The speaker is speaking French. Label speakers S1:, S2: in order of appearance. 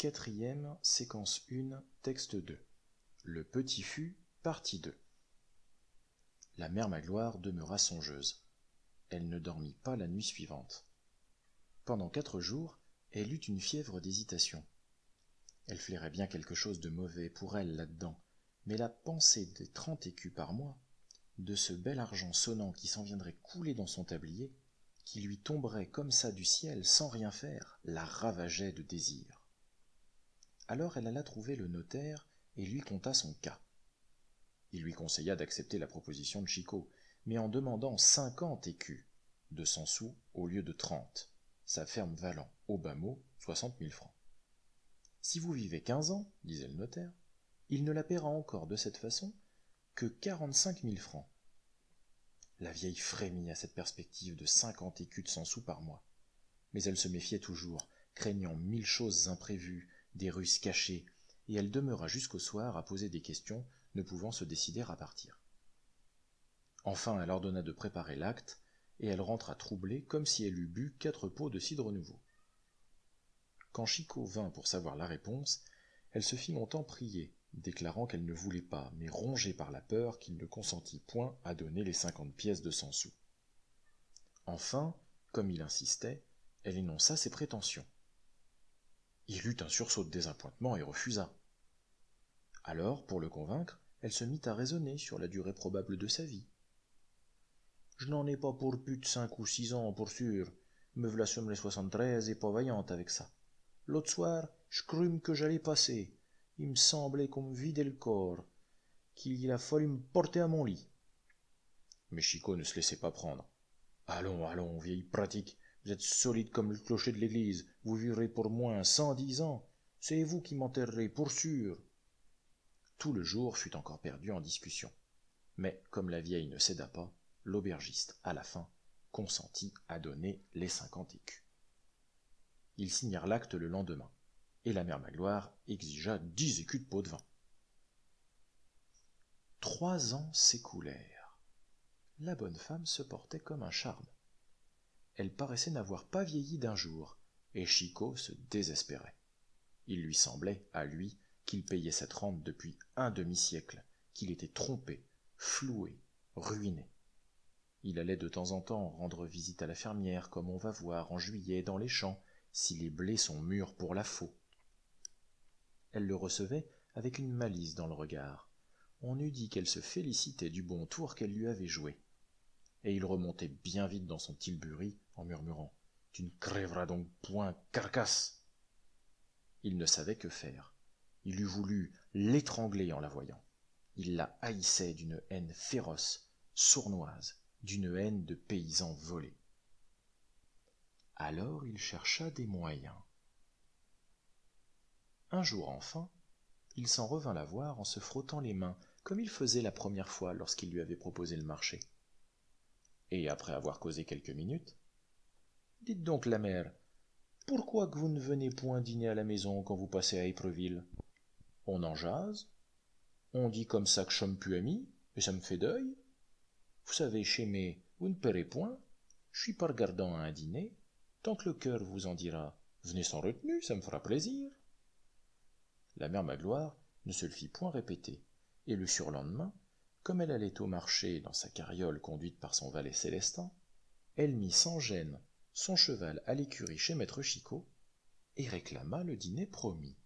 S1: 4e, séquence 1, texte 2. Le petit fût, partie 2. La mère Magloire demeura songeuse. Elle ne dormit pas la nuit suivante. Pendant 4 jours, elle eut une fièvre d'hésitation. Elle flairait bien quelque chose de mauvais pour elle là-dedans, mais la pensée des 30 écus par mois, de ce bel argent sonnant qui s'en viendrait couler dans son tablier, qui lui tomberait comme ça du ciel sans rien faire, la ravageait de désir. Alors elle alla trouver le notaire et lui conta son cas. Il lui conseilla d'accepter la proposition de Chicot, mais en demandant 50 écus, 200 sous au lieu de 30, sa ferme valant, au bas mot, 60 000 francs. Si vous vivez 15 ans, disait le notaire, il ne la paiera encore de cette façon que 45 000 francs. La vieille frémit à cette perspective de 50 écus de 100 sous par mois. Mais elle se méfiait toujours, craignant 1000 choses imprévues, des ruses cachées, et elle demeura jusqu'au soir à poser des questions, ne pouvant se décider à partir. Enfin, elle ordonna de préparer l'acte, et elle rentra troublée comme si elle eût bu 4 pots de cidre nouveau. Quand Chicot vint pour savoir la réponse, elle se fit longtemps prier, déclarant qu'elle ne voulait pas, mais rongée par la peur qu'il ne consentit point à donner les 50 pièces de 100 sous. Enfin, comme il insistait, elle énonça ses prétentions. Il eut un sursaut de désappointement et refusa. Alors, pour le convaincre, elle se mit à raisonner sur la durée probable de sa vie. « Je n'en ai pas pour plus de 5 ou 6 ans, pour sûr. Me v'là sur les 73 et pas vaillante avec ça. L'autre soir, je crûme que j'allais passer. Il me semblait qu'on me vidait le corps, qu'il a fallu me porter à mon lit. » Mais Chicot ne se laissait pas prendre. « Allons, allons, vieille pratique, vous êtes solide comme le clocher de l'église, vous vivrez pour moins 110 ans. C'est vous qui m'enterrerez, pour sûr. » Tout le jour fut encore perdu en discussion. Mais comme la vieille ne céda pas, l'aubergiste, à la fin, consentit à donner les 50 écus. Ils signèrent l'acte le lendemain, et la mère Magloire exigea 10 écus de pot de vin. 3 ans s'écoulèrent. La bonne femme se portait comme un charme. Elle paraissait n'avoir pas vieilli d'un jour, et Chicot se désespérait. Il lui semblait, à lui, qu'il payait cette rente depuis un demi-siècle, qu'il était trompé, floué, ruiné. Il allait de temps en temps rendre visite à la fermière, comme on va voir en juillet dans les champs, si les blés sont mûrs pour la faux. Elle le recevait avec une malice dans le regard. On eût dit qu'elle se félicitait du bon tour qu'elle lui avait joué. Et il remontait bien vite dans son tilbury en murmurant « Tu ne crèveras donc point, carcasse !» Il ne savait que faire. Il eût voulu l'étrangler en la voyant. Il la haïssait d'une haine féroce, sournoise, d'une haine de paysan volé. Alors il chercha des moyens. Un jour enfin, il s'en revint la voir en se frottant les mains, comme il faisait la première fois lorsqu'il lui avait proposé le marché. Et après avoir causé quelques minutes, « Dites donc, la mère, pourquoi que vous ne venez point dîner à la maison quand vous passez à Épreville? On en jase, on dit comme ça que je somme plus amis, et ça me fait deuil. Vous savez, chémé, vous ne paierez point, je suis pas regardant à un dîner, tant que le cœur vous en dira, venez sans retenue, ça me fera plaisir. » La mère Magloire ne se le fit point répéter, et le surlendemain, comme elle allait au marché dans sa carriole conduite par son valet Célestin, elle mit sans gêne son cheval à l'écurie chez maître Chicot et réclama le dîner promis.